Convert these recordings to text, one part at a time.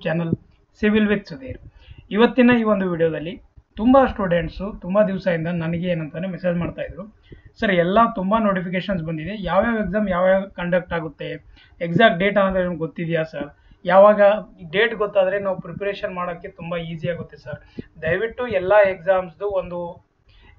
Channel civil with Sudhir. ಇವತ್ತಿನ ಈ ಒಂದು ವಿಡಿಯೋದಲ್ಲಿ ತುಂಬ ಸ್ಟೂಡೆಂಟ್ಸು ತುಂಬ ದಿವಸದಿಂದ ನನಗೆ ಏನಂತಾನೆ ಮೆಸೇಜ್ ಮಾಡ್ತಾ ಇದ್ರು, ಸರ್ ಎಲ್ಲ ತುಂಬ ನೋಟಿಫಿಕೇಶನ್ಸ್ ಬಂದಿದೆ, ಯಾವ್ಯಾವ ಎಕ್ಸಾಮ್ ಯಾವ್ಯಾವ ಕಂಡಕ್ಟ್ ಆಗುತ್ತೆ, ಎಕ್ಸಾಕ್ಟ್ ಡೇಟ್ ಅಂದರೆ ನಿಮ್ಗೆ ಗೊತ್ತಿದೆಯಾ ಸರ್? ಯಾವಾಗ ಡೇಟ್ ಗೊತ್ತಾದರೆ ನಾವು ಪ್ರಿಪ್ರೇಷನ್ ಮಾಡೋಕ್ಕೆ ತುಂಬ ಈಸಿ ಆಗುತ್ತೆ ಸರ್. ದಯವಿಟ್ಟು ಎಲ್ಲ ಎಕ್ಸಾಮ್ಸ್ದು ಒಂದು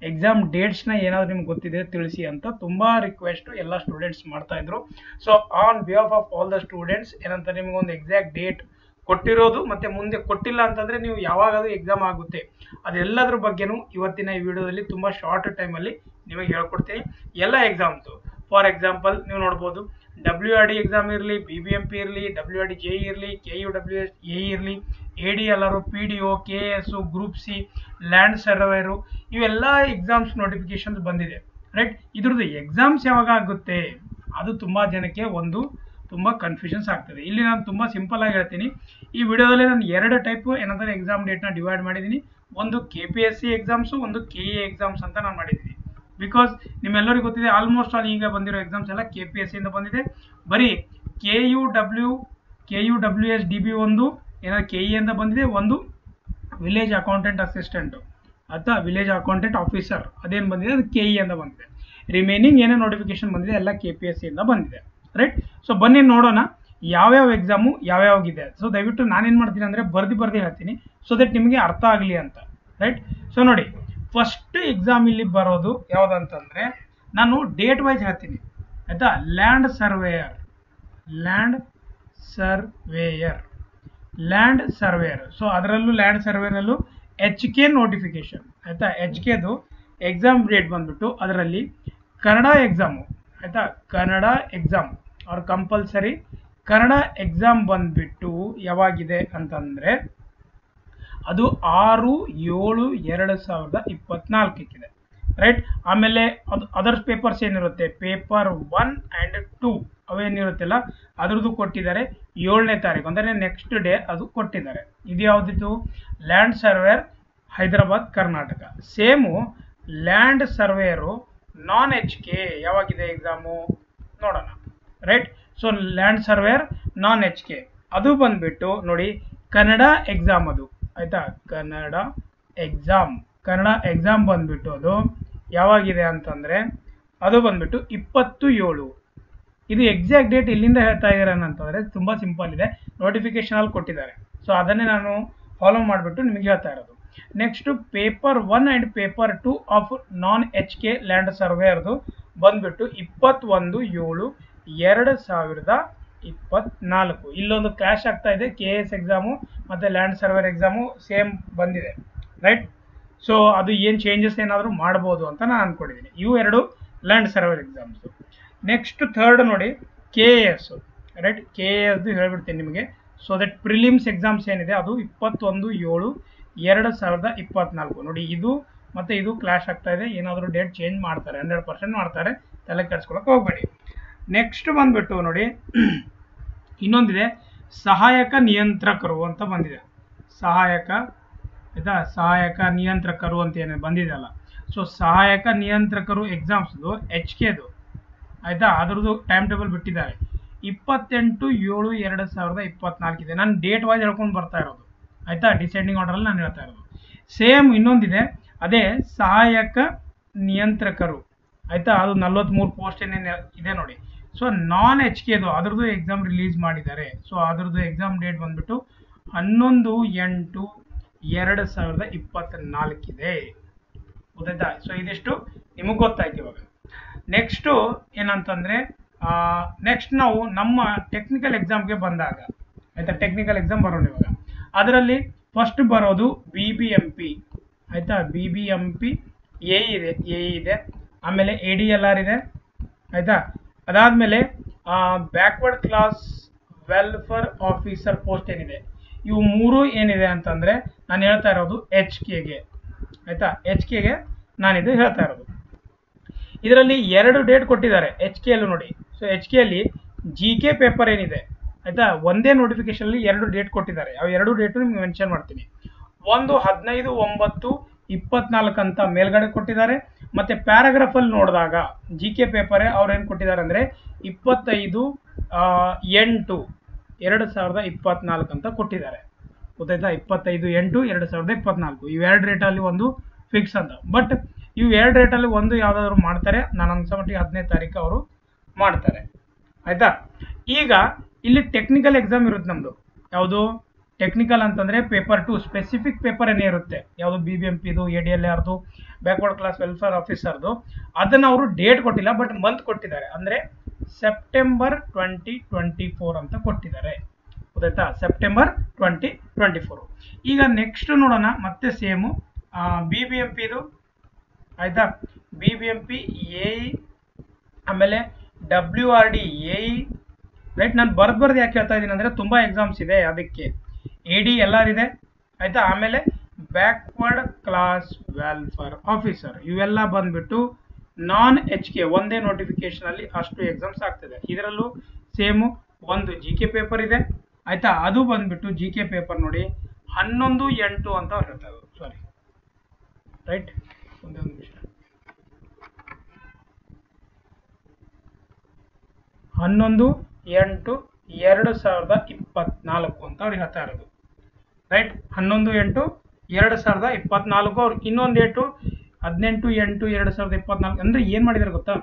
ಎಕ್ಸಾಮ್ ಡೇಟ್ಸ್ನ ಏನಾದರೂ ನಿಮ್ಗೆ ಗೊತ್ತಿದೆ ತಿಳಿಸಿ ಅಂತ ತುಂಬ ರಿಕ್ವೆಸ್ಟು ಎಲ್ಲ ಸ್ಟೂಡೆಂಟ್ಸ್ ಮಾಡ್ತಾಯಿದ್ರು. So on behalf of all the students ಏನಂತ ನಿಮಗೊಂದು ಎಕ್ಸಾಕ್ಟ್ ಡೇಟ್ ಕೊಟ್ಟಿರೋದು ಮತ್ತು ಮುಂದೆ ಕೊಟ್ಟಿಲ್ಲ ಅಂತಂದರೆ ನೀವು ಯಾವಾಗಾದರೂ ಎಕ್ಸಾಮ್ ಆಗುತ್ತೆ ಅದೆಲ್ಲದ್ರ ಬಗ್ಗೆನೂ ಇವತ್ತಿನ ಈ ವಿಡಿಯೋದಲ್ಲಿ ತುಂಬ ಶಾರ್ಟ್ ಟೈಮಲ್ಲಿ ನಿಮಗೆ ಹೇಳ್ಕೊಡ್ತೀನಿ. ಎಲ್ಲ ಎಕ್ಸಾಮ್ಸು ಫಾರ್ ಎಕ್ಸಾಂಪಲ್ ನೀವು ನೋಡ್ಬೋದು, WRD ಎಕ್ಸಾಮ್ ಇರಲಿ, BBMP ಇರಲಿ, WRD JE ಇರಲಿ, KUWS AE ಇರಲಿ, ADLR, PDO, KS, group C, land surveyor, ಇವೆಲ್ಲ ಎಕ್ಸಾಮ್ಸ್ ನೋಟಿಫಿಕೇಶನ್ಸ್ ಬಂದಿದೆ ರೈಟ್. ಇದ್ರದ್ದು ಎಕ್ಸಾಮ್ಸ್ ಯಾವಾಗ ಆಗುತ್ತೆ ಅದು ತುಂಬ ಜನಕ್ಕೆ ತುಂಬ ಕನ್ಫ್ಯೂಷನ್ಸ್ ಆಗ್ತದೆ. ಇಲ್ಲಿ ನಾನು ತುಂಬ ಸಿಂಪಲ್ ಆಗಿ ಹೇಳ್ತೀನಿ. ಈ ವಿಡಿಯೋದಲ್ಲಿ ನಾನು ಎರಡು ಟೈಪ್ ಏನಂತಾರೆ ಎಕ್ಸಾಮ್ ಡೇಟ್ನ ಡಿವೈಡ್ ಮಾಡಿದ್ದೀನಿ. ಒಂದು KPSC ಎಕ್ಸಾಮ್ಸು, ಒಂದು KE ಎಕ್ಸಾಮ್ಸ್ ಅಂತ ನಾನು ಮಾಡಿದ್ದೀನಿ. ಬಿಕಾಸ್ ನಿಮ್ಮೆಲ್ಲರಿಗೂ ಗೊತ್ತಿದೆ ಆಲ್ಮೋಸ್ಟ್ ಆಲ್ ಈಗ ಬಂದಿರೋ ಎಕ್ಸಾಮ್ಸ್ ಎಲ್ಲ KPSC ಇಂದ ಬಂದಿದೆ. ಬರೀ KUWS DB ಒಂದು ಏನಾದ್ರು KE ಅಂತ ಬಂದಿದೆ, ಒಂದು ವಿಲೇಜ್ ಅಕೌಂಟೆಂಟ್ ಅಸಿಸ್ಟೆಂಟ್ ಅಥವಾ ವಿಲೇಜ್ ಅಕೌಂಟೆಂಟ್ ಆಫೀಸರ್ ಅದೇನು ಬಂದಿದೆ ಅದು KE ಅಂತ ಬಂದಿದೆ. ರಿಮೈನಿಂಗ್ ಏನೇ ನೋಟಿಫಿಕೇಶನ್ ಬಂದಿದೆ ಎಲ್ಲ KPSC ಇಂದ ಬಂದಿದೆ ರೈಟ್. ಸೊ ಬನ್ನಿ ನೋಡೋಣ ಯಾವ್ಯಾವ ಎಕ್ಸಾಮು ಯಾವ್ಯಾವಾಗಿದೆ. ಸೊ ದಯವಿಟ್ಟು ನಾನೇನು ಮಾಡ್ತೀನಿ ಅಂದರೆ ಬರ್ದು ಹೇಳ್ತೀನಿ ಸೊ ದಟ್ ನಿಮಗೆ ಅರ್ಥ ಆಗಲಿ ಅಂತ ರೈಟ್. ಸೊ ನೋಡಿ, ಫಸ್ಟ್ ಎಕ್ಸಾಮ್ ಇಲ್ಲಿ ಬರೋದು ಯಾವುದಂತಂದರೆ ನಾನು ಡೇಟ್ ವೈಸ್ ಹೇಳ್ತೀನಿ ಆಯಿತಾ. Land surveyor. ಸೊ ಅದರಲ್ಲೂ ಲ್ಯಾಂಡ್ ಸರ್ವೇಯರಲ್ಲೂ HK ನೋಟಿಫಿಕೇಶನ್ ಆಯಿತಾ. HKದು ಎಕ್ಸಾಮ್ ಡೇಟ್ ಬಂದ್ಬಿಟ್ಟು ಅದರಲ್ಲಿ ಕನ್ನಡ ಎಕ್ಸಾಮು ಆಯಿತಾ, ಕನ್ನಡ ಎಕ್ಸಾಮ್ ಅವ್ರ ಕಂಪಲ್ಸರಿ ಕನ್ನಡ ಎಕ್ಸಾಮ್ ಬಂದ್ಬಿಟ್ಟು ಯಾವಾಗಿದೆ ಅಂತಂದರೆ ಅದು 6/7/2024 ರೈಟ್. ಆಮೇಲೆ ಅದು ಅದರ್ಸ್ ಪೇಪರ್ಸ್ ಏನಿರುತ್ತೆ, ಪೇಪರ್ 1 and 2 ಅವೇನಿರುತ್ತಲ್ಲ ಅದ್ರದ್ದು ಕೊಟ್ಟಿದ್ದಾರೆ 7ನೇ ತಾರೀಕು ಅಂದರೆ ನೆಕ್ಸ್ಟ್ ಡೇ ಅದು ಕೊಟ್ಟಿದ್ದಾರೆ. ಇದು ಯಾವುದಿತ್ತು? Land surveyor Hyderabad Karnataka. Same land surveyor non HK ಯಾವಾಗಿದೆ ಎಕ್ಸಾಮು ನೋಡೋಣ right. So land surveyor non HK ಅದು ಬಂದ್ಬಿಟ್ಟು ನೋಡಿ ಕನ್ನಡ ಎಕ್ಸಾಮ್ ಅದು ಆಯಿತಾ. ಕನ್ನಡ ಎಕ್ಸಾಮ್ ಬಂದ್ಬಿಟ್ಟು ಅದು ಯಾವಾಗಿದೆ ಅಂತಂದರೆ ಅದು ಬಂದ್ಬಿಟ್ಟು 27. ಇದು ಎಕ್ಸಾಕ್ಟ್ ಡೇಟ್ ಇಲ್ಲಿಂದ ಹೇಳ್ತಾ ಇದ್ದಾರೆ ಅಂತಂದರೆ ತುಂಬ ಸಿಂಪಲ್ ಇದೆ, ನೋಟಿಫಿಕೇಶನಲ್ಲಿ ಕೊಟ್ಟಿದ್ದಾರೆ. ಸೊ ಅದನ್ನೇ ನಾನು ಫಾಲೋ ಮಾಡಿಬಿಟ್ಟು ನಿಮಗೆ ಹೇಳ್ತಾ ಇರೋದು. Next paper 1 and paper 2 of non HK land ಸರ್ವೇಯರ್ದು ಬಂದ್ಬಿಟ್ಟು 21/7/2024. ಇಲ್ಲೊಂದು ಕ್ಲಾಶ್ ಆಗ್ತಾ ಇದೆ, KS ಎಕ್ಸಾಮು ಮತ್ತು ಲ್ಯಾಂಡ್ ಸರ್ವೇರ್ ಎಕ್ಸಾಮು ಸೇಮ್ ಬಂದಿದೆ ರೈಟ್. ಸೊ ಅದು ಏನು ಚೇಂಜಸ್ ಏನಾದರೂ ಮಾಡ್ಬೋದು ಅಂತ ನಾನು ಅಂದ್ಕೊಂಡಿದ್ದೀನಿ. ಇವು ಎರಡು land surveyor exams. Next third ನೋಡಿ KS ರೈಟ್. KSದು ಹೇಳ್ಬಿಡ್ತೀನಿ ನಿಮಗೆ. ಸೊ ದಟ್ ಪ್ರಿಲಿಮ್ಸ್ ಎಕ್ಸಾಮ್ಸ್ ಏನಿದೆ ಅದು 21/7/2024 ನೋಡಿ. ಇದು ಮತ್ತು ಇದು ಕ್ಲಾಶ್ ಆಗ್ತಾ ಇದೆ, ಏನಾದರೂ ಡೇಟ್ ಚೇಂಜ್ ಮಾಡ್ತಾರೆ, 100% ಮಾಡ್ತಾರೆ, ತಲೆ ಕೆಡಿಸ್ಕೊಳಕ್ಕೆ ಹೋಗಬೇಡಿ. ನೆಕ್ಸ್ಟ್ ಬಂದ್ಬಿಟ್ಟು ನೋಡಿ ಇನ್ನೊಂದಿದೆ ಸಹಾಯಕ ನಿಯಂತ್ರಕರು ಅಂತ ಬಂದಿದೆ. ಸಹಾಯಕ ನಿಯಂತ್ರಕರು ಅಂತ ಏನು ಬಂದಿದೆ ಅಲ್ಲ. ಸೊ ಸಹಾಯಕ ನಿಯಂತ್ರಕರು ಎಕ್ಸಾಮ್ಸ್ದು HKದು ಆಯಿತಾ, ಅದ್ರದ್ದು ಟೈಮ್ ಟೇಬಲ್ ಬಿಟ್ಟಿದ್ದಾರೆ 28/7/2024 ಇದೆ. ನಾನು ಡೇಟ್ ವೈಸ್ ಹೇಳ್ಕೊಂಡು ಬರ್ತಾ ಇರೋದು ಆಯಿತಾ, ಡಿಸೆಂಡಿಂಗ್ ಆರ್ಡರಲ್ಲಿ ನಾನು ಹೇಳ್ತಾ ಇರೋದು. ಸೇಮ್ ಇನ್ನೊಂದಿದೆ ಅದೇ ಸಹಾಯಕ ನಿಯಂತ್ರಕರು ಆಯಿತಾ, ಅದು 43 ಪೋಸ್ಟ್ ಏನೇನು ಇದೆ ನೋಡಿ. ಸೊ ನಾನ್ HKದು ಅದ್ರದ್ದು ಎಕ್ಸಾಮ್ ರಿಲೀಸ್ ಮಾಡಿದ್ದಾರೆ. ಸೊ ಅದ್ರದ್ದು ಎಕ್ಸಾಮ್ ಡೇಟ್ ಬಂದ್ಬಿಟ್ಟು 11/8/2024 ಇದೆ ಗೊತ್ತಾಯ್ತಾ. ಸೊ ಇದಿಷ್ಟು ನಿಮಗೆ ಗೊತ್ತಾಯ್ತು ಇವಾಗ. ನೆಕ್ಸ್ಟು ಏನಂತಂದರೆ ನೆಕ್ಸ್ಟ್ ನಾವು ನಮ್ಮ ಟೆಕ್ನಿಕಲ್ ಎಕ್ಸಾಮ್ಗೆ ಬಂದಾಗ ಆಯಿತಾ, ಟೆಕ್ನಿಕಲ್ ಎಕ್ಸಾಮ್ ಬರೋಣ ಇವಾಗ. ಅದರಲ್ಲಿ ಫಸ್ಟ್ ಬರೋದು BBMP ಆಯಿತಾ. BBMP AE ಇದೆ, ಆಮೇಲೆ ADLR ಇದೆ ಆಯಿತಾ. ಅದಾದಮೇಲೆ backward class welfare officer post ಏನಿದೆ, ಇವು ಮೂರು ಏನಿದೆ ಅಂತಂದರೆ ನಾನು ಹೇಳ್ತಾ ಇರೋದು HKಗೆ ಆಯಿತಾ. HKಗೆ ನಾನಿದು ಹೇಳ್ತಾ ಇರೋದು. ಇದರಲ್ಲಿ 2 ಡೇಟ್ ಕೊಟ್ಟಿದ್ದಾರೆ HKಯಲ್ಲೂ ನೋಡಿ. ಸೊ HKಯಲ್ಲಿ GK ಪೇಪರ್ ಏನಿದೆ ಆಯಿತಾ, ಒಂದೇ ನೋಟಿಫಿಕೇಶನಲ್ಲಿ 2 ಡೇಟ್ ಕೊಟ್ಟಿದ್ದಾರೆ. ಅವು 2 ಡೇಟು ನಿಮ್ಗೆ ಮೆನ್ಷನ್ ಮಾಡ್ತೀನಿ. ಒಂದು 15/9/24 ಅಂತ ಮೇಲ್ಗಡೆ ಕೊಟ್ಟಿದ್ದಾರೆ, ಮತ್ತು ಪ್ಯಾರಾಗ್ರಾಫಲ್ಲಿ ನೋಡಿದಾಗ GK ಪೇಪರೇ ಅವ್ರು ಏನು ಕೊಟ್ಟಿದ್ದಾರೆ ಅಂದರೆ 25/8/2024 ಅಂತ ಕೊಟ್ಟಿದ್ದಾರೆ ಗೊತ್ತಾಯ್ತಾ 25/8/2024 ಇವೆರಡು ರೇಟಲ್ಲಿ ಒಂದು ಫಿಕ್ಸ್ ಅಂತ. ಬಟ್ ಇವು ಎರಡು ರೇಟಲ್ಲಿ ಒಂದು ಯಾವುದಾದ್ರು ಮಾಡ್ತಾರೆ, ನಾನು ಅನ್ಸೋ ಮಟ್ಟಿಗೆ 15ನೇ ತಾರೀಕು ಅವರು ಮಾಡ್ತಾರೆ ಆಯ್ತಾ. ಈಗ ಇಲ್ಲಿ ಟೆಕ್ನಿಕಲ್ ಎಕ್ಸಾಮ್ ಇರುತ್ತೆ ನಮ್ಮದು. ಯಾವುದು ಟೆಕ್ನಿಕಲ್ ಅಂತಂದರೆ ಪೇಪರ್ 2 ಸ್ಪೆಸಿಫಿಕ್ ಪೇಪರ್ ಏನೇ ಇರುತ್ತೆ, ಯಾವುದು BBMPದು, ADLRದು, ಬ್ಯಾಕ್ವರ್ಡ್ ಕ್ಲಾಸ್ ವೆಲ್ಫೇರ್ ಆಫೀಸರ್ದು. ಅದನ್ನು ಅವರು ಡೇಟ್ ಕೊಟ್ಟಿಲ್ಲ, ಬಟ್ ಮಂತ್ ಕೊಟ್ಟಿದ್ದಾರೆ. ಅಂದರೆ ಸೆಪ್ಟೆಂಬರ್ 2024 ಅಂತ ಕೊಟ್ಟಿದ್ದಾರೆ, ಗೊತ್ತಾಯ್ತಾ, ಸೆಪ್ಟೆಂಬರ್ 2024. ಈಗ ನೆಕ್ಸ್ಟ್ ನೋಡೋಣ, ಮತ್ತೆ ಸೇಮು BBMPದು ಆಯಿತಾ, BBMP AE, ಆಮೇಲೆ WRD AE, ರೈಟ್. ನಾನು ಬರ್ದು ಯಾಕೆ ಹೇಳ್ತಾ ಇದ್ದೀನಿ ಅಂದರೆ ತುಂಬ ಎಕ್ಸಾಮ್ಸ್ ಇದೆ ಅದಕ್ಕೆ. ADLR ಇದೆ ಆಯಿತಾ. ಆಮೇಲೆ ಬ್ಯಾಕ್ವರ್ಡ್ ಕ್ಲಾಸ್ ವೆಲ್ಫೇರ್ ಆಫೀಸರ್, ಇವೆಲ್ಲ ಬಂದ್ಬಿಟ್ಟು ನಾನ್ HK ಒಂದೇ ನೋಟಿಫಿಕೇಶನಲ್ಲಿ ಅಷ್ಟು ಎಕ್ಸಾಮ್ಸ್ ಆಗ್ತದೆ. ಇದರಲ್ಲೂ ಸೇಮು ಒಂದು GK ಪೇಪರ್ ಇದೆ ಆಯಿತಾ. ಅದು ಬಂದ್ಬಿಟ್ಟು GK ಪೇಪರ್ ನೋಡಿ 11/8 ಅಂತ ಅವ್ರು ಹೇಳ್ತಾ ಇದ್ರು, ಸಾರಿ ರೈಟ್, ಒಂದೇ ಒಂದು ನಿಮಿಷ, 11/8/2024 ಅಂತ ಅವ್ರು ಹೇಳ್ತಾ ಇರೋದು, ರೈಟ್. 11/8/2024. ಅವ್ರು ಇನ್ನೊಂದು ಡೇಟು 18/8/2024. ಅಂದರೆ ಏನು ಮಾಡಿದ್ದಾರೆ ಗೊತ್ತಾ,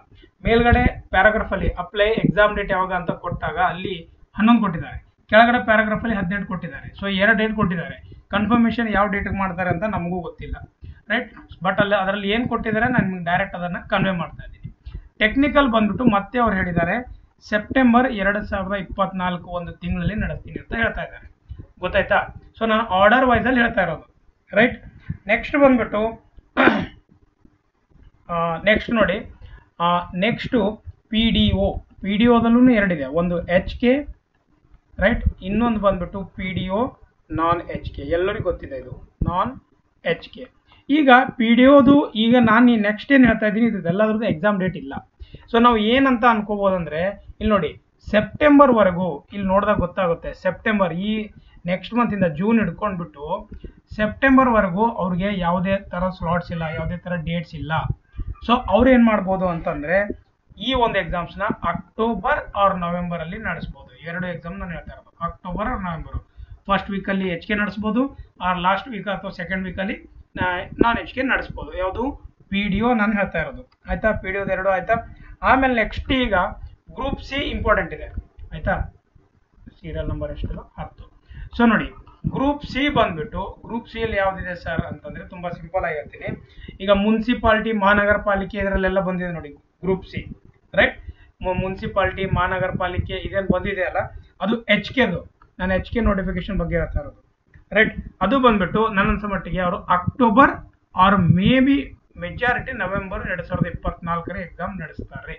ಮೇಲ್ಗಡೆ ಪ್ಯಾರಾಗ್ರಾಫಲ್ಲಿ ಅಪ್ಲೈ ಎಕ್ಸಾಮ್ ಡೇಟ್ ಯಾವಾಗ ಅಂತ ಕೊಟ್ಟಾಗ ಅಲ್ಲಿ 11 ಕೊಟ್ಟಿದ್ದಾರೆ, ಕೆಳಗಡೆ ಪ್ಯಾರಾಗ್ರಾಫಲ್ಲಿ 18 ಕೊಟ್ಟಿದ್ದಾರೆ. ಸೊ 2 ಡೇಟ್ ಕೊಟ್ಟಿದ್ದಾರೆ. ಕನ್ಫರ್ಮೇಷನ್ ಯಾವ ಡೇಟಿಗೆ ಮಾಡ್ತಾರೆ ಅಂತ ನಮಗೂ ಗೊತ್ತಿಲ್ಲ, ರೈಟ್. ಬಟ್ ಅದರಲ್ಲಿ ಏನು ಕೊಟ್ಟಿದ್ದಾರೆ ನಾನು ನಿಮ್ಗೆ ಡೈರೆಕ್ಟ್ ಅದನ್ನು ಕನ್ವೆ ಮಾಡ್ತಾ ಇದ್ದೀನಿ. ಟೆಕ್ನಿಕಲ್ ಬಂದ್ಬಿಟ್ಟು ಮತ್ತೆ ಅವ್ರು ಹೇಳಿದ್ದಾರೆ ಸೆಪ್ಟೆಂಬರ್ 2024 ಒಂದು ತಿಂಗಳಲ್ಲಿ ನಡೆಸ್ತೀನಿ ಅಂತ ಹೇಳ್ತಾ ಇದ್ದಾರೆ, ಗೊತ್ತಾಯ್ತಾ. ಸೊ ನಾನು ಆರ್ಡರ್ ವೈಸಲ್ಲಿ ಹೇಳ್ತಾ ಇರೋದು, ರೈಟ್. ನೆಕ್ಸ್ಟ್ ಬಂದ್ಬಿಟ್ಟು ನೆಕ್ಸ್ಟ್ ನೋಡಿ, ನೆಕ್ಸ್ಟು PDOದಲ್ಲೂ 2 ಇದೆ, ಒಂದು HK, ರೈಟ್, ಇನ್ನೊಂದು ಬಂದ್ಬಿಟ್ಟು PDO ನಾನ್ HK. ಎಲ್ಲರಿಗೂ ಗೊತ್ತಿದೆ ಇದು ನಾನ್ HK. ಈಗ PDOದು ಈಗ ನಾನು ನೆಕ್ಸ್ಟ್ ಏನು ಹೇಳ್ತಾ ಇದ್ದೀನಿ, ಇದೆಲ್ಲದ್ರದ್ದು ಎಕ್ಸಾಮ್ ಡೇಟ್ ಇಲ್ಲ. ಸೊ ನಾವು ಏನಂತ ಅನ್ಕೋಬೋದಂದ್ರೆ, ಇಲ್ಲಿ ನೋಡಿ ಸೆಪ್ಟೆಂಬರ್ವರೆಗೂ ಇಲ್ಲಿ ನೋಡಿದಾಗ ಗೊತ್ತಾಗುತ್ತೆ. ಸೆಪ್ಟೆಂಬರ್ ಈ ನೆಕ್ಸ್ಟ್ ಮಂತಿಂದ ಜೂನ್ ಹಿಡ್ಕೊಂಡ್ಬಿಟ್ಟು ಸೆಪ್ಟೆಂಬರ್ವರೆಗೂ ಅವ್ರಿಗೆ ಯಾವುದೇ ಥರ ಸ್ಲಾಟ್ಸ್ ಇಲ್ಲ, ಯಾವುದೇ ಥರ ಡೇಟ್ಸ್ ಇಲ್ಲ. ಸೊ ಅವ್ರು ಏನು ಮಾಡ್ಬೋದು ಅಂತಂದರೆ ಈ ಒಂದು ಎಕ್ಸಾಮ್ಸ್ನ ಅಕ್ಟೋಬರ್ ಆರ್ ನವೆಂಬರಲ್ಲಿ ನಡೆಸ್ಬೋದು. 2 ಎಕ್ಸಾಮ್ ನಾನು ಹೇಳ್ತಾ ಇರೋದು, ಅಕ್ಟೋಬರ್ ಆರ್ ನವೆಂಬರು. ಫಸ್ಟ್ ವೀಕಲ್ಲಿ HK ನಡೆಸ್ಬೋದು, ಆರ್ ಲಾಸ್ಟ್ ವೀಕ್ ಅಥವಾ ಸೆಕೆಂಡ್ ವೀಕಲ್ಲಿ ನಾನ್ HK ನಡೆಸ್ಬೋದು. ಯಾವುದು PDO ನಾನು ಹೇಳ್ತಾ ಇರೋದು ಆಯಿತಾ. PDOದು 2 ಆಯಿತಾ. ಆಮೇಲೆ ನೆಕ್ಸ್ಟ್ ಈಗ ಗ್ರೂಪ್ C ಇಂಪಾರ್ಟೆಂಟ್ ಇದೆ ಆಯಿತಾ. ಸೀರಿಯಲ್ ನಂಬರ್ ಎಷ್ಟಿಲ್ಲ 10. ಸೊ ನೋಡಿ ಗ್ರೂಪ್ C ಬಂದ್ಬಿಟ್ಟು, ಗ್ರೂಪ್ ಸಿಯಲ್ಲಿ ಯಾವುದಿದೆ ಸರ್ ಅಂತಂದರೆ ತುಂಬ ಸಿಂಪಲ್ ಆಗಿ ಹೇಳ್ತೀನಿ. ಈಗ ಮುನ್ಸಿಪಾಲಿಟಿ, ಮಹಾನಗರ ಪಾಲಿಕೆ ಇದರಲ್ಲೆಲ್ಲ ಬಂದಿದೆ ನೋಡಿ ಗ್ರೂಪ್ C, ರೈಟ್. ಮುನ್ಸಿಪಾಲಿಟಿ, ಮಹಾನಗರ ಪಾಲಿಕೆ ಇದೆಲ್ಲ ಬಂದಿದೆ ಅಲ್ಲ, ಅದು HKದು. ನಾನು HK ನೋಟಿಫಿಕೇಶನ್ ಬಗ್ಗೆ ಹೇಳ್ತಾ ಇರೋದು, ರೈಟ್. ಅದು ಬಂದ್ಬಿಟ್ಟು ನನ್ನ ಅನ್ಸೋ ಮಟ್ಟಿಗೆ ಅವರು October or maybe majority November 2024 exam ನಡೆಸ್ತಾರೆ,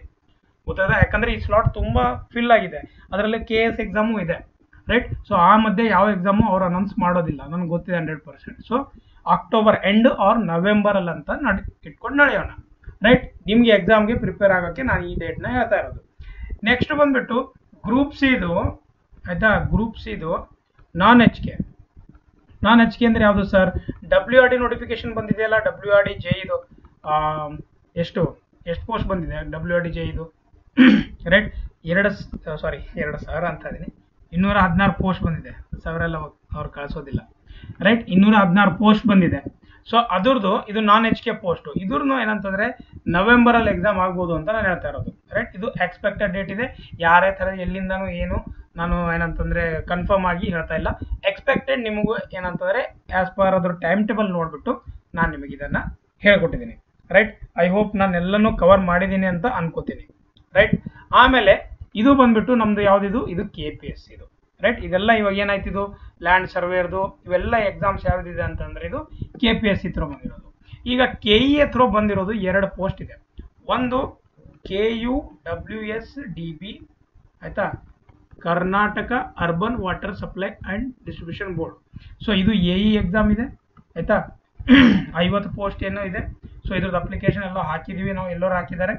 ಗೊತ್ತಾದ. ಯಾಕಂದರೆ ಈ ಸ್ಲಾಟ್ ತುಂಬ ಫಿಲ್ ಆಗಿದೆ, ಅದರಲ್ಲಿ KS ಎಕ್ಸಾಮು ಇದೆ, ರೈಟ್. ಸೊ ಆ ಮಧ್ಯೆ ಯಾವ ಎಕ್ಸಾಮು ಅವ್ರು ಅನೌನ್ಸ್ ಮಾಡೋದಿಲ್ಲ, ನನಗೆ ಗೊತ್ತಿದೆ 100%. ಸೊ ಅಕ್ಟೋಬರ್ ಎಂಡ್ ಆರ್ ನವೆಂಬರಲ್ಲಿ ಅಂತ ಇಟ್ಕೊಂಡು ನಡೆಯೋಣ, ರೈಟ್. ನಿಮಗೆ ಎಕ್ಸಾಮ್ಗೆ ಪ್ರಿಪೇರ್ ಆಗೋಕ್ಕೆ ನಾನು ಈ ಡೇಟ್ನ ಹೇಳ್ತಾ ಇರೋದು. ನೆಕ್ಸ್ಟ್ ಬಂದ್ಬಿಟ್ಟು ಗ್ರೂಪ್ ಸಿದು ಆಯಿತಾ. ಗ್ರೂಪ್ ಸಿದು ನಾನ್ HK. ನಾನ್ HK ಅಂದರೆ ಯಾವುದು ಸರ್, WRD ನೋಟಿಫಿಕೇಶನ್ ಬಂದಿದೆಯಲ್ಲ, WRD JEದು ಎಷ್ಟು ಪೋಸ್ಟ್ ಬಂದಿದೆ WRD JEದು, ರೈಟ್. 2,000 ಅಂತ ಇದ್ದೀನಿ, 216 ಪೋಸ್ಟ್ ಬಂದಿದೆ. 1000 ಎಲ್ಲ ಅವ್ರು ಕಳಿಸೋದಿಲ್ಲ, ರೈಟ್. 216 ಪೋಸ್ಟ್ ಬಂದಿದೆ. ಸೊ ಅದ್ರದ್ದು ಇದು ನಾನ್ HK ಪೋಸ್ಟು. ಇದ್ರೂ ಏನಂತಂದರೆ ನವೆಂಬರಲ್ಲಿ ಎಕ್ಸಾಮ್ ಆಗ್ಬೋದು ಅಂತ ನಾನು ಹೇಳ್ತಾ ಇರೋದು, ರೈಟ್. ಇದು ಎಕ್ಸ್ಪೆಕ್ಟೆಡ್ ಡೇಟ್ ಇದೆ, ಯಾರೇ ಥರ ಎಲ್ಲಿಂದನೂ ಏನು ನಾನು ಏನಂತಂದರೆ ಕನ್ಫರ್ಮ್ ಆಗಿ ಹೇಳ್ತಾ ಇಲ್ಲ. ಎಕ್ಸ್ಪೆಕ್ಟೆಡ್ ನಿಮಗೂ ಏನಂತಂದರೆ ಆ್ಯಸ್ ಪರ್ ಅದ್ರ ಟೈಮ್ ಟೇಬಲ್ ನೋಡಿಬಿಟ್ಟು ನಾನು ನಿಮಗೆ ಇದನ್ನು ಹೇಳ್ಕೊಟ್ಟಿದ್ದೀನಿ, ರೈಟ್. ಐ ಹೋಪ್ ನಾನು ಎಲ್ಲನೂ ಕವರ್ ಮಾಡಿದ್ದೀನಿ ಅಂತ ಅನ್ಕೋತೀನಿ, ರೈಟ್. ಆಮೇಲೆ ಇದು ಬಂದ್ಬಿಟ್ಟು ನಮ್ಮದು ಯಾವುದಿದು, ಇದು KPSC ಇದು, ರೈಟ್. ಇದೆಲ್ಲ ಇವಾಗ ಏನಾಯ್ತಿದು ಲ್ಯಾಂಡ್ ಸರ್ವೇರ್ದು ಇವೆಲ್ಲ ಎಕ್ಸಾಮ್ಸ್ ಯಾವುದಿದೆ ಅಂತಂದರೆ ಇದು KPSC ಥ್ರೋ ಬಂದಿರೋದು. ಈಗ KEA ಥ್ರೋ ಬಂದಿರೋದು 2 ಪೋಸ್ಟ್ ಇದೆ. ಒಂದು KUWSDB ಆಯಿತಾ, Karnataka urban water supply and distribution board. So ಇದು AE ಎಕ್ಸಾಮ್ ಇದೆ ಆಯಿತಾ. 50 ಪೋಸ್ಟ್ ಏನೋ ಇದೆ. ಸೊ ಇದ್ರದ್ದು ಅಪ್ಲಿಕೇಶನ್ ಎಲ್ಲ ಹಾಕಿದ್ದೀವಿ ನಾವು, ಎಲ್ಲರೂ ಹಾಕಿದ್ದಾರೆ.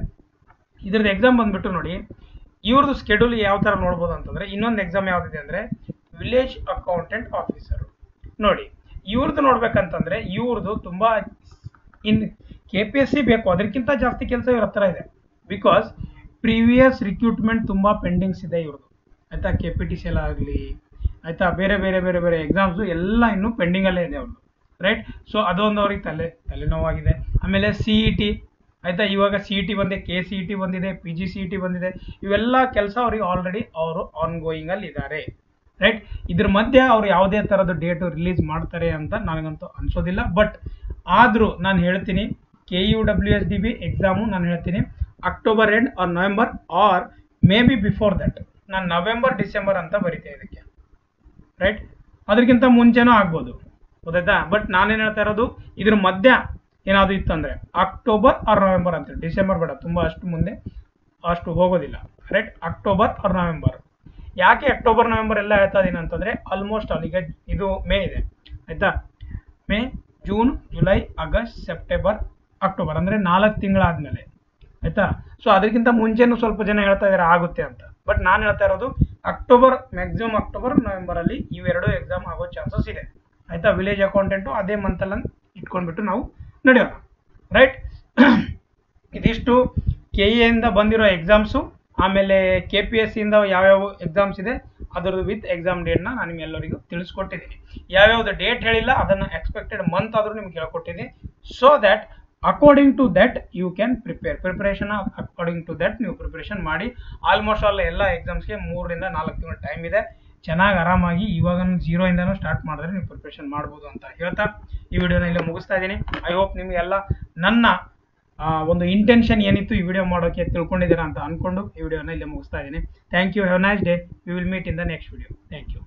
ಇದ್ರದ್ದು ಎಕ್ಸಾಮ್ ಬಂದ್ಬಿಟ್ಟು ನೋಡಿ, ಇವ್ರದ್ದು ಸ್ಕೆಡ್ಯೂಲ್ ಯಾವ ಥರ ನೋಡ್ಬೋದು ಅಂತಂದರೆ, ಇನ್ನೊಂದು ಎಕ್ಸಾಮ್ ಯಾವುದಿದೆ ಅಂದರೆ ವಿಲೇಜ್ ಅಕೌಂಟೆಂಟ್ ಆಫೀಸರು. ನೋಡಿ ಇವ್ರದ್ದು ನೋಡ್ಬೇಕಂತಂದರೆ ಇವ್ರದ್ದು ತುಂಬ KPSC ಬೇಕು, ಅದಕ್ಕಿಂತ ಜಾಸ್ತಿ ಕೆಲಸ ಇವ್ರ ಹತ್ರ ಇದೆ. ಬಿಕಾಸ್ ಪ್ರೀವಿಯಸ್ ರಿಕ್ರೂಟ್ಮೆಂಟ್ ತುಂಬ ಪೆಂಡಿಂಗ್ಸ್ ಇದೆ ಇವ್ರದ್ದು ಆಯಿತಾ. KPTCL ಆಗಲಿ, ಆಯಿತಾ. ಬೇರೆ ಬೇರೆ ಬೇರೆ ಬೇರೆ ಎಕ್ಸಾಮ್ಸು ಎಲ್ಲ ಇನ್ನೂ ಪೆಂಡಿಂಗಲ್ಲೇ ಇದೆ ಅವ್ರದ್ದು, ರೈಟ್. ಸೊ ಅದೊಂದು ಅವ್ರಿಗೆ ತಲೆನೋವಾಗಿದೆ. ಆಮೇಲೆ ಸಿ ಇ ಟಿ, ಆಯಿತಾ. ಇವಾಗ ಸಿ ಇ ಟಿ ಬಂದಿದೆ, ಕೆ ಸಿ ಇ ಟಿ ಬಂದಿದೆ, P G C E T ಬಂದಿದೆ. ಇವೆಲ್ಲ ಕೆಲಸ ಅವ್ರಿಗೆ ಆಲ್ರೆಡಿ ಅವರು ಆನ್ಗೋಯಿಂಗಲ್ಲಿ ಇದ್ದಾರೆ, ರೈಟ್. ಇದ್ರ ಮಧ್ಯೆ ಅವ್ರು ಯಾವುದೇ ಥರದ ಡೇಟು ರಿಲೀಸ್ ಮಾಡ್ತಾರೆ ಅಂತ ನನಗಂತೂ ಅನಿಸೋದಿಲ್ಲ. ಬಟ್ ಆದರೂ ನಾನು ಹೇಳ್ತೀನಿ, KUWSDB ಎಕ್ಸಾಮು ನಾನು ಹೇಳ್ತೀನಿ October end or November or maybe before that. ನಾನು ನವೆಂಬರ್ ಡಿಸೆಂಬರ್ ಅಂತ ಬರೀತೆ ಇದಕ್ಕೆ, ರೈಟ್. ಅದಕ್ಕಿಂತ ಮುಂಚೆನೂ ಆಗ್ಬೋದು, ಗೊತ್ತಾಯ್ತಾ. ಬಟ್ ನಾನೇನು ಹೇಳ್ತಾ ಇರೋದು, ಇದ್ರ ಮಧ್ಯ ಏನಾದರೂ ಇತ್ತಂದರೆ ಅಕ್ಟೋಬರ್ ಆರ್ ನವೆಂಬರ್ ಅಂತೇಳಿ, ಡಿಸೆಂಬರ್ ಬೇಡ, ತುಂಬ ಅಷ್ಟು ಮುಂದೆ ಅಷ್ಟು ಹೋಗೋದಿಲ್ಲ, ರೈಟ್. October or November. ಯಾಕೆ ಅಕ್ಟೋಬರ್ ನವೆಂಬರ್ ಎಲ್ಲ ಹೇಳ್ತಾ ಇದ್ದೀನಿ ಅಂತಂದರೆ ಆಲ್ಮೋಸ್ಟ್ ಅಲ್ಲಿಗೆ ಇದು ಮೇ ಇದೆ, ಆಯಿತಾ. May, June, July, August, September, October ಅಂದರೆ 4 ತಿಂಗಳಾದಮೇಲೆ, ಆಯಿತಾ. ಸೊ ಅದಕ್ಕಿಂತ ಮುಂಚೆನೂ ಸ್ವಲ್ಪ ಜನ ಹೇಳ್ತಾ ಇದ್ದಾರೆ ಆಗುತ್ತೆ ಅಂತ. ಬಟ್ ನಾನು ಹೇಳ್ತಾ ಇರೋದು ಅಕ್ಟೋಬರ್, ಮ್ಯಾಕ್ಸಿಮಮ್ ಅಕ್ಟೋಬರ್ ನವೆಂಬರಲ್ಲಿ ಇವೆರಡು ಎಕ್ಸಾಮ್ ಆಗೋ ಚಾನ್ಸಸ್ ಇದೆ, ಆಯಿತಾ. ವಿಲೇಜ್ ಅಕೌಂಟೆಂಟು ಅದೇ ಮಂತಲ್ಲಿ ಇಟ್ಕೊಂಡ್ಬಿಟ್ಟು ನಾವು ನಡೆಯೋಣ, ರೈಟ್. ಇದಿಷ್ಟು KA ಬಂದಿರೋ ಎಕ್ಸಾಮ್ಸು. ಆಮೇಲೆ KPSC ಯಾವ್ಯಾವ ಎಕ್ಸಾಮ್ಸ್ ಇದೆ ಅದರದ್ದು ವಿತ್ ಎಕ್ಸಾಮ್ ಡೇಟ್ನ ನಾನು ನಿಮ್ಗೆಲ್ಲರಿಗೂ ತಿಳಿಸ್ಕೊಟ್ಟಿದ್ದೀನಿ. ಯಾವ್ಯಾವ್ದು ಡೇಟ್ ಹೇಳಿಲ್ಲ ಅದನ್ನು ಎಕ್ಸ್ಪೆಕ್ಟೆಡ್ ಮಂತ್ ಆದರೂ ನಿಮ್ಗೆ ಹೇಳ್ಕೊಟ್ಟಿದ್ದೀನಿ. So that according to that you can preparation according to that ನೀವು ಪ್ರಿಪ್ರೇಷನ್ ಮಾಡಿ. ಆಲ್ಮೋಸ್ಟ್ ಆಲ್ ಎಲ್ಲ ಎಕ್ಸಾಮ್ಸ್ಗೆ 3 ರಿಂದ 4 ತಿಂಗಳ ಟೈಮ್ ಇದೆ. ಚೆನ್ನಾಗಿ ಆರಾಮಾಗಿ ಇವಾಗ 0 ಸ್ಟಾರ್ಟ್ ಮಾಡಿದ್ರೆ ನೀವು ಪ್ರಿಪ್ರೇಷನ್ ಮಾಡ್ಬೋದು ಅಂತ ಹೇಳ್ತಾ ಈ ವಿಡಿಯೋನ ಇಲ್ಲೇ ಮುಗಿಸ್ತಾ ಇದ್ದೀನಿ. ಐ ಹೋಪ್ ನಿಮಗೆಲ್ಲ ನನ್ನ ಒಂದು ಇಂಟೆನ್ಷನ್ ಏನಿತ್ತು ಈ ವಿಡಿಯೋ ಮಾಡೋಕ್ಕೆ ತಿಳ್ಕೊಂಡಿದ್ದೀರಾ ಅಂತ ಅಂದ್ಕೊಂಡು ಈ ವಿಡಿಯೋನ ಇಲ್ಲೇ ಮುಗಿಸ್ತಾ ಇದ್ದೀನಿ. Thank you, have nice day. We will meet in the next video. Thank you.